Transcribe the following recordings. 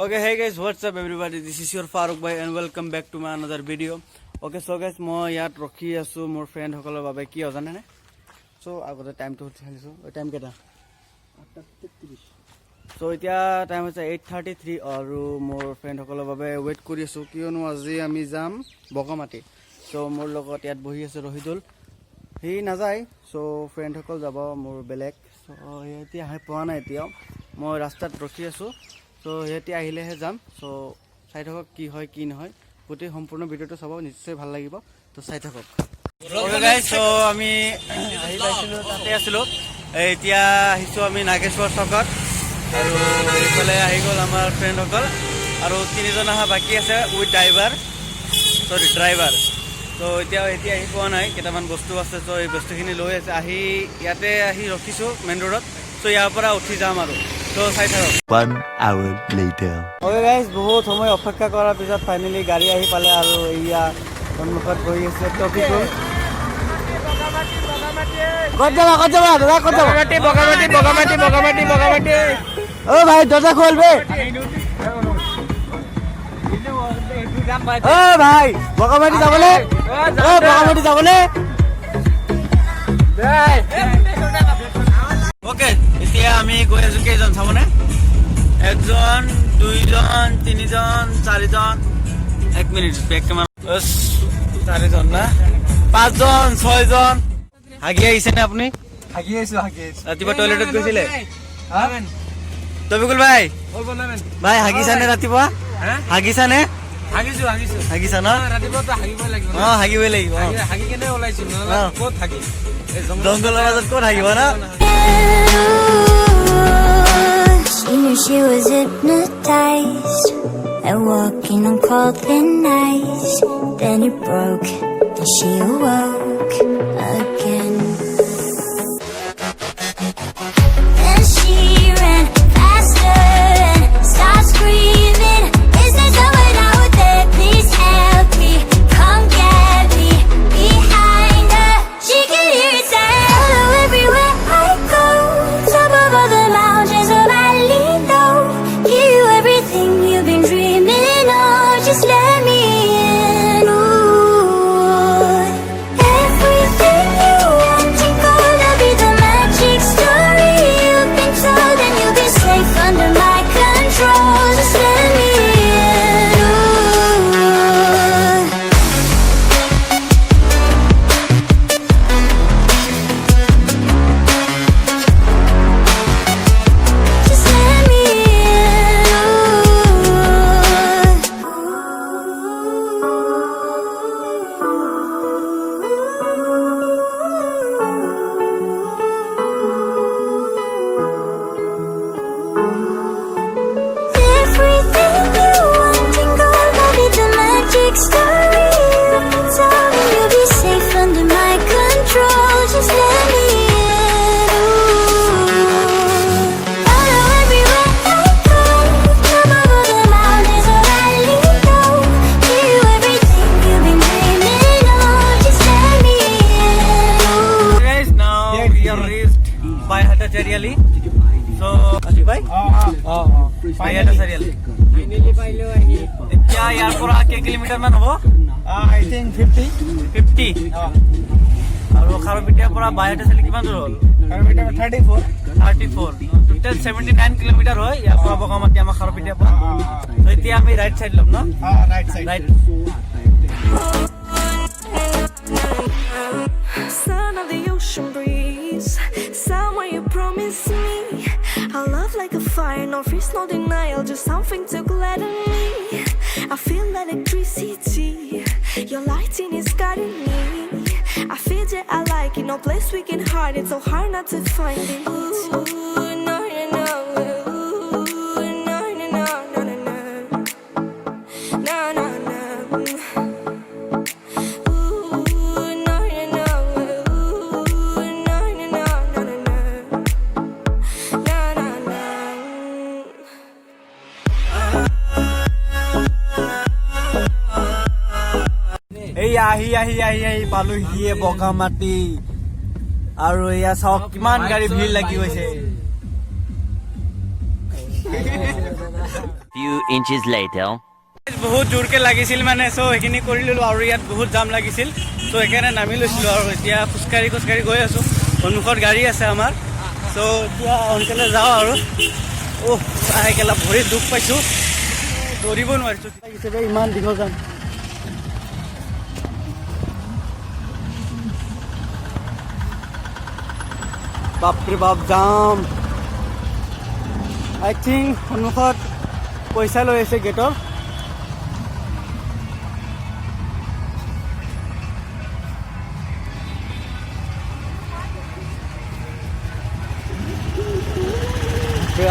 Okay, hey guys, what's up everybody? This is your Farooq bhai and welcome back to my another video. Okay, so guys, মই ইয়াত ৰখি আছো মোৰ friend সকলৰ বাবে কি জানে নে? সো আগতে টাইমটো চাইছো, ওই টাইম কেটা 8:33. সো এতিয়া টাইম হৈছে 8:33 আৰু মোৰ ফ্ৰেণ্ড সকলৰ বাবে ওয়েট কৰি আছো কিয়নো আজি আমি যাম বগামাটি। সো মোৰ লগত ইয়াত বহি আছে ৰহিদুল, হি নাযায়। সো ফ্ৰেণ্ড সকল যাব মোৰ বেলেগ। সো এতিয়া আহি পোৱা নাই, এতিয়া মই ৰাস্তাত ৰখি আছো। সো সিহঁতে আহিলেহে যাম। সো চাই থাকক কি হয় কি নহয়, গোটেই সম্পূৰ্ণ ভিডিঅ'টো চাব, নিশ্চয় ভাল লাগিব। তো চাই থাকক। ওকে গাইজ, সো আমি আহি পাইছিলোঁ, তাতে আছিলোঁ। এতিয়া আহিছোঁ আমি নাগেশ্বৰ চকত আৰু এইফালে আহি গ'ল আমাৰ ফ্ৰেণ্ডসকল আৰু 3জন অহা বাকী আছে উইথ ড্ৰাইভাৰ। তো এতিয়া আহি পোৱা নাই, কেইটামান বস্তু আছে। তো এই বস্তুখিনি লৈ আছে, ইয়াতে আহি ৰখিছোঁ মেইন ৰোডত। তো ইয়াৰ পৰা উঠি যাম আৰু। তো চাই থাকক। 1 hour later. ওকে গাইজ, বহুত সময় অপেক্ষা কৰাৰ পিছত ফাইনেলি গাড়ী আহি পালে আৰু এয়া সন্মুখত বহি আছে টপিকুল। ক'ত যাবা দাদা, ক'ত যাবা? বগামাটি। অ ভাই দরজা খুলবে। ও ভাই বগামাটি যাবলে, ওকে এতিয়া আমি গৈ আছো। কেইজন চাবনে? 1 জন 2 জন 3 জন 4 জন। 1 মিনিট বেক কেমেৰা। 4 জন না 5 জন 6 জন। হাগি আহিছে নে আপুনি? হাগি আহিছো। ৰাতিপুৱা টয়লেটত গৈছিলে? তবিকুল ভাই ভাই হাগিছা নে ৰাতিপুৱা? হাগিছা নে? হাগিছা ন? হাগিবই লাগিব। জংঘলৰ মাজত ক'ত হাগিব না? She knew she was hypnotized and walking on cold thin ice. Then it broke and she awoke again. Then she ran faster and started screaming, is there someone out there? Please help me, come get me. Behind her, she could hear it say, hello everywhere I go. Top of all the mountains of valley low. Give you everything you've been dreaming of. Just let me in. Ooh. Everything you want and gonna be the magic story you've been told, and you'll be safe under my control. Just let me in. Ooh. Just let me everything you want and gonna be the magic story you've been told, and you'll be safe under my control. Just let me in. Follow everywhere I go. Come over the mountains of valley low. Give you everything you've been dreaming of. Just let me in. Guys, now we are reached Bayhata Chariali. So Ashik bhai Bayhata Chariali এতিয়া ইয়াৰ পৰা কেই kilometre মান হ'ব? I think 50 আৰু খাৰপিটিয়াৰ পৰা বাইহাটা চালি কিমান দূৰ হ'ল? 34 টোটেল 79 কিলোমিটাৰ হয় ইয়াৰ পৰা বগামাটি আমাৰ খাৰপিটিয়াৰ পৰা। তো এতিয়া আমি ৰাইট সাইড ল'ম ন? right side. Right. Son of the ocean breeze, somewhere you promised me a love like a fire, no fears, no denial, just something to gladden me. I feel electricity, your lighting is guiding me. I feel that I like it, no place we can hide it, so hard not to find it. Ooh, no, no, no. Ooh, no, no, no, no, no, no. No, no, no. এই আহি পালোহিয়ে বগামাটি আৰু এয়া চাওক কিমান গাড়ী ভিৰ লাগি গৈছে। Few inches later. বহুত জোৰকে লাগিছিল মানে চ' সেইখিনি কৰি ল'লোঁ আৰু ইয়াত বহুত জাম লাগিছিল চ' সেইকাৰণে নামি লৈছিলোঁ আৰু এতিয়া খোজকাঢ়ি গৈ আছোঁ সন্মুখত গাড়ী আছে আমাৰ চ' এতিয়া সোনকালে যাওঁ আৰু আহেকেলা ভৰিত দুখ পাইছোঁ দৌৰিব নোৱাৰিছোঁ লাগিছে যে ইমান দীঘল যাম বাপৰে বাপ যাম আই থিংক সন্মুখত পইচা লৈ আছে গেটৰ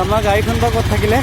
আমাৰ গাড়ীখন বা ক'ত থাকিলে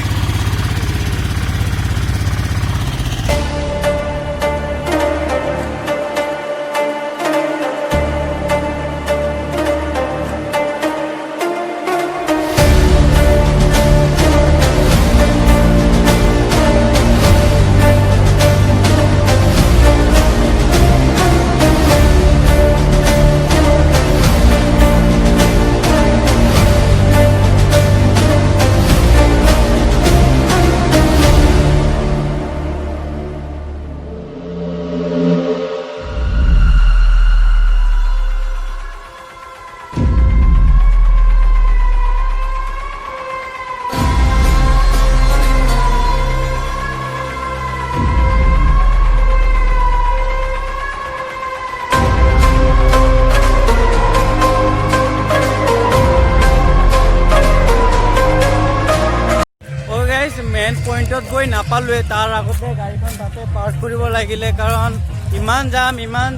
মেইন পইণ্টত গৈ নাপালোৱে তাৰ আগতে গাড়ীখন তাতে পাৰ্ক কৰিব লাগিলে কাৰণ ইমান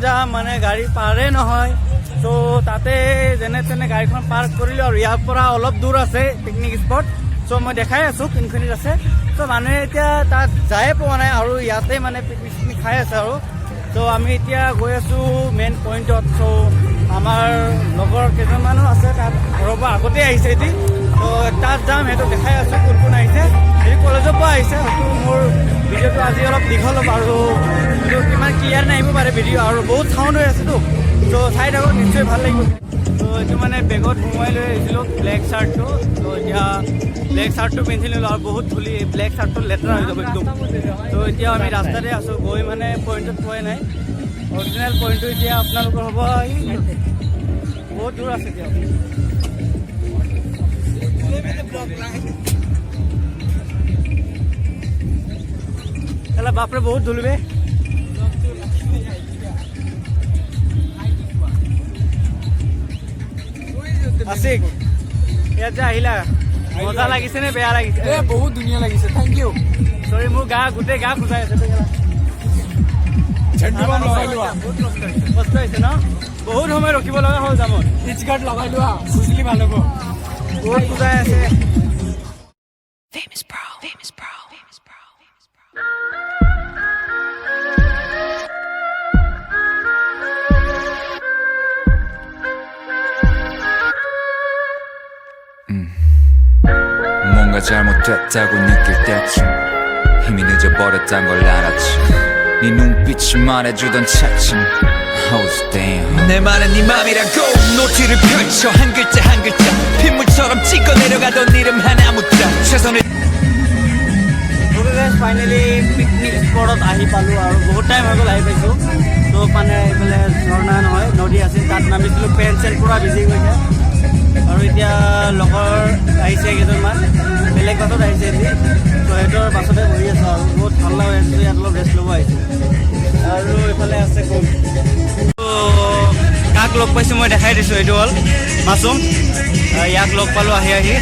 জাম মানে গাড়ী পাৰে নহয় চ' তাতে যেনে তেনে গাড়ীখন পাৰ্ক কৰিলোঁ আৰু ইয়াৰ পৰা অলপ দূৰ আছে পিকনিক স্পট চ' মই দেখাই আছোঁ কোনখিনিত আছে চ' মানুহে এতিয়া তাত যায়ে পোৱা নাই আৰু ইয়াতে মানে পিকনিক খাই আছে আৰু চ' আমি এতিয়া গৈ আছোঁ মেইন পইণ্টত চ' আমাৰ লগৰ কেইজনমানো আছে তাত ঘৰৰ পৰা আগতে আহিছে এতিয়া ত' তাত যাম সেইটো দেখাই আছোঁ কোন আহিছে হেৰি কলেজৰ পৰা আহিছে হয়তো মোৰ ভিডিঅ'টো আজি অলপ দীঘল হ'ব আৰু এইটো কিমান ক্লিয়াৰ নাহিব পাৰে ভিডিঅ' আৰু বহুত চাউণ্ড হৈ আছেতো ত' চাই থাকক নিশ্চয় ভাল লাগিব ত' এইটো মানে বেগত সোমোৱাই লৈ আহিছিলোঁ ব্লেক চাৰ্টটো ত' এতিয়া ব্লেক চাৰ্টটো পিন্ধি ল'লোঁ আৰু বহুত ধূলি ব্লেক চাৰ্টটো লেতেৰা হৈ যাব একদম ত' এতিয়া আমি ৰাস্তাতে আছোঁ গৈ মানে পইণ্টত পোৱাই নাই অৰিজিনেল পইণ্টটো এতিয়া আপোনালোকৰ হ'ব বহুত দূৰ আছে এতিয়া বাপৰে বহুত ধুলবে আছিক ইয়াত যে আহিলা মজা লাগিছে নে বেয়া লাগিছে বহুত ধুনীয়া লাগিছে থেংক ইউ চৰি মোৰ গোটেই গা খোজাই আছে কষ্ট হৈছে ন বহুত সময় ৰখিব লগা হ'ল জামত স্কাৰ্ট লগাই লোৱা খুজিলে ভাল হ'ব বহুত খোজাই আছে Famous bro. 뭔가 잘못됐다고 느낄 때쯤 이미 늦어버렸단 걸 알았지 네 눈빛이 말해주던 차츰 I was damn 내 말은 네 맘이라고 노트를 펼쳐 한 글자 빗물처럼 찍어 내려가던 이름 하나 묻자 최선을 finally picnic স্পটত আহি পালোঁ আৰু বহুত টাইম হৈ গ'ল আহি পাইছোঁ ত' মানে এইফালে ঝৰ্ণা নহয় নদী আছিল তাত নামিছিলোঁ পেণ্ট চেণ্ট পূৰা ভিজি গৈছে আৰু এতিয়া লগৰ আহিছে কেইজনমান বেলেগ বাটত আহিছে এতিয়া ত' সিহঁতৰ বাছতে বহি আছোঁ আৰু বহুত ভাল লগা আছে ইয়াত অলপ ৰেষ্ট ল'ব আহিছোঁ আৰু এইফালে আছে কোন কাক লগ পাইছোঁ মই দেখাই দিছোঁ এইটো হ'ল মাছুম ইয়াক লগ পালোঁ আহি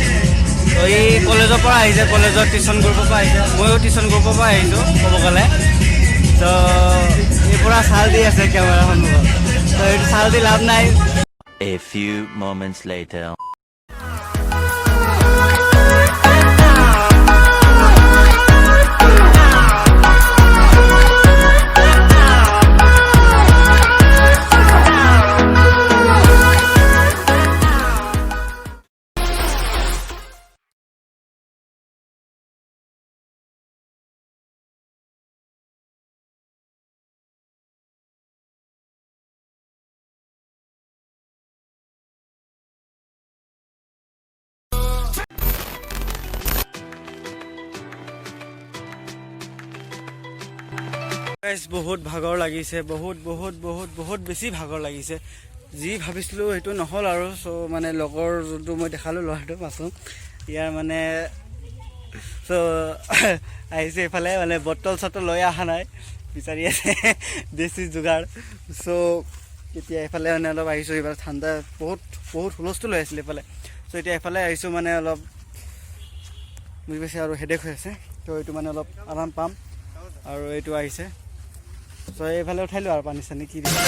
তো এই কলেজৰ পৰা আহিছে কলেজৰ টিউশ্যন গ্ৰুপৰ পৰা আহিছে ময়ো টিউশ্যন গ্ৰুপৰ পৰা আহিছোঁ ক'ব গ'লে তো এই পূৰা চাল দি আছে কেমেৰা সন্মুখত তো এইটো চাল দি লাভ নাই A few moments later. Guys বহুত ভাগৰ লাগিছে, বহুত বহুত বহুত বহুত বেছি ভাগৰ লাগিছে। যি ভাবিছিলোঁ সেইটো নহ'ল আৰু। চ' মানে লগৰ যোনটো মই দেখালোঁ ল'ৰাটো মাছৰুম, ইয়াৰ মানে চ' আহিছে এইফালে, মানে বটল চটল লৈ অহা নাই, বিচাৰি আছে দেশী যোগাৰ। চ' এতিয়া এইফালে মানে অলপ আহিছোঁ, এইবাৰ ঠাণ্ডা বহুত বহুত হুলস্থুল হৈ আছিলে এইফালে। চ' এতিয়া এইফালে আহিছোঁ, মানে অলপ বুজি পাইছে আৰু হেডেক হৈ আছে, ত' এইটো মানে অলপ আৰাম পাম। আৰু এইটো আহিছে, চ' এইফালে উঠাইলোঁ আৰু পানী চানী কি দিছে।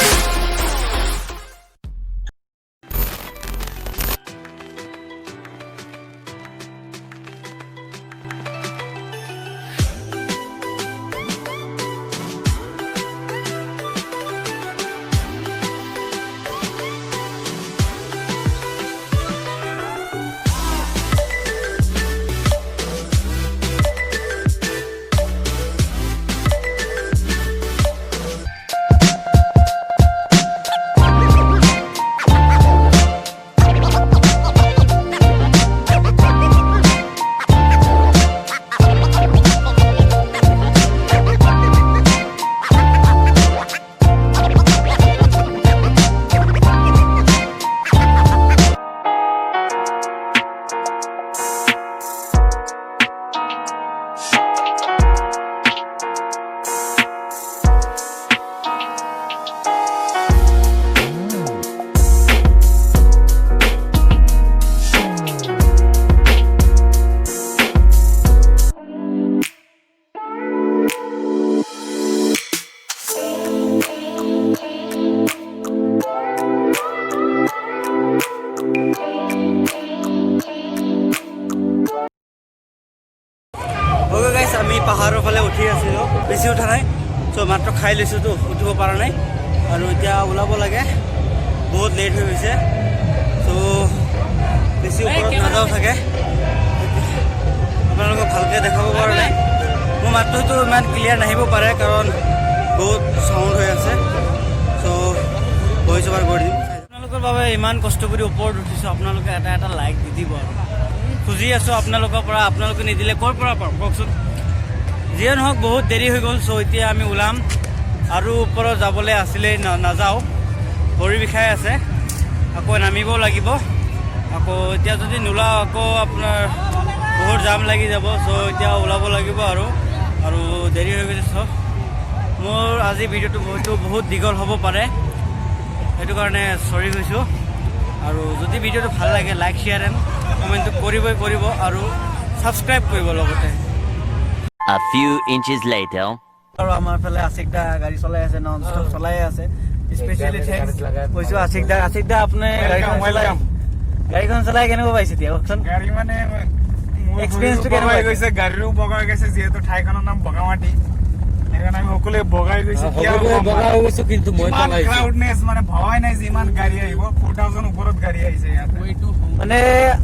আমি পাহাৰৰ ফালে উঠি আছিলোঁ, বেছি উঠা নাই। চ' মাত্ৰ খাই লৈছোঁতো, উঠিব পৰা নাই আৰু এতিয়া ওলাব লাগে, বহুত লেট হৈ গৈছে। চ' বেছি ওপৰত নাযাওঁ থাকে, আপোনালোকক ভালকৈ দেখাব পৰা নাই। মোৰ মাতটোতো ইমান ক্লিয়াৰ নাহিব পাৰে, কাৰণ বহুত চাউণ্ড হৈ আছে। চ' ভইচ অভাৰ কৰি দিম। আপোনালোকৰ বাবে ইমান কষ্ট কৰি ওপৰত উঠিছোঁ, আপোনালোকে এটা এটা লাইক দি দিব আৰু খুজি আছোঁ আপোনালোকৰ পৰা। আপোনালোকে নিদিলে ক'ৰ পৰা পাওঁ কওকচোন। যিয়ে নহওক বহুত দেৰি হৈ গ'ল। চ' এতিয়া আমি ওলাম আৰু ওপৰত যাবলৈ আছিলেই, নাযাওঁ, ভৰি বিষাই আছে, আকৌ নামিবও লাগিব। আকৌ এতিয়া যদি নোলাওঁ আকৌ আপোনাৰ বহুত জাম লাগি যাব। চ' এতিয়া ওলাব লাগিব আৰু দেৰি হৈ গৈছে। চ' মোৰ আজি ভিডিঅ'টো বহুত দীঘল হ'ব পাৰে, সেইটো কাৰণে চৰি গৈছোঁ। আৰু যদি ভিডিঅ'টো ভাল লাগে লাইক শ্বেয়াৰ এণ্ড কমেণ্টটো কৰিব আৰু ছাবস্ক্ৰাইব কৰিব লগতে। A few inches later. আৰু আমাৰ ফালে আশিক দা গাড়ী চলাই আছে, নন ষ্টপ চলাই আছে। স্পেচিয়েলি থেংকছ কৈছোঁ আশিক দা, আপুনি গাড়ীখন চলাই কেনেকুৱা পাইছে এতিয়া কওকচোন। গাড়ী মানে এক্সপিৰিয়েঞ্চটো কেনেকুৱা গৈছে, গাড়ীও বগাই গৈছে, যিহেতু ঠাইখনৰ নাম বগামাটি, সেইকাৰণে আমি সকলোৱে বগাই গৈছো। কিন্তু ক্ৰাউডনেছ মানে ভবাই নাই যে ইমান গাড়ী আহিব, 4000 ওপৰত গাড়ী আহিছে ইয়াত। মানে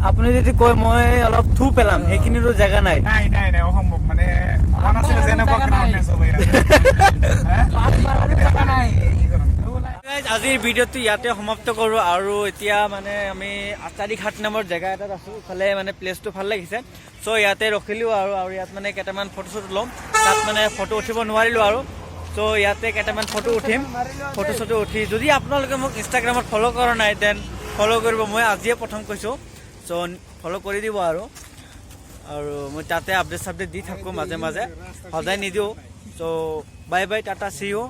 আপুনি যদি কয় মই অলপ থু পেলাম, সেইখিনিতো জেগা নাই। নাই অসম্ভৱ, মানে ভবা নাছিলো যে এনেকুৱা ক্ৰাউডনেছ হ'ব ইয়াত। আজিৰ ভিডিঅ'টো ইয়াতে সমাপ্ত কৰোঁ। আৰু এতিয়া মানে আমি আটাৰীঘাট নামৰ জেগা এটাত আছোঁ, ইফালে মানে প্লেচটো ভাল লাগিছে। চ' ইয়াতে ৰখিলোঁ আৰু ইয়াত মানে কেইটামান ফটো চটো ল'ম। তাত মানে ফটো উঠিব নোৱাৰিলোঁ আৰু, চ' ইয়াতে কেইটামান ফটো উঠিম। ফটো চটো উঠি যদি আপোনালোকে মোক ইনষ্টাগ্ৰামত ফ'ল' কৰা নাই দেন ফ'ল' কৰিব, মই আজিয়ে প্ৰথম কৈছোঁ। চ' ফ'ল' কৰি দিব আৰু মই তাতে আপডেট চাপডেট দি থাকোঁ মাজে মাজে, সদায় নিদিওঁ। চ' বাই বাই, টাটা, চি ইউ।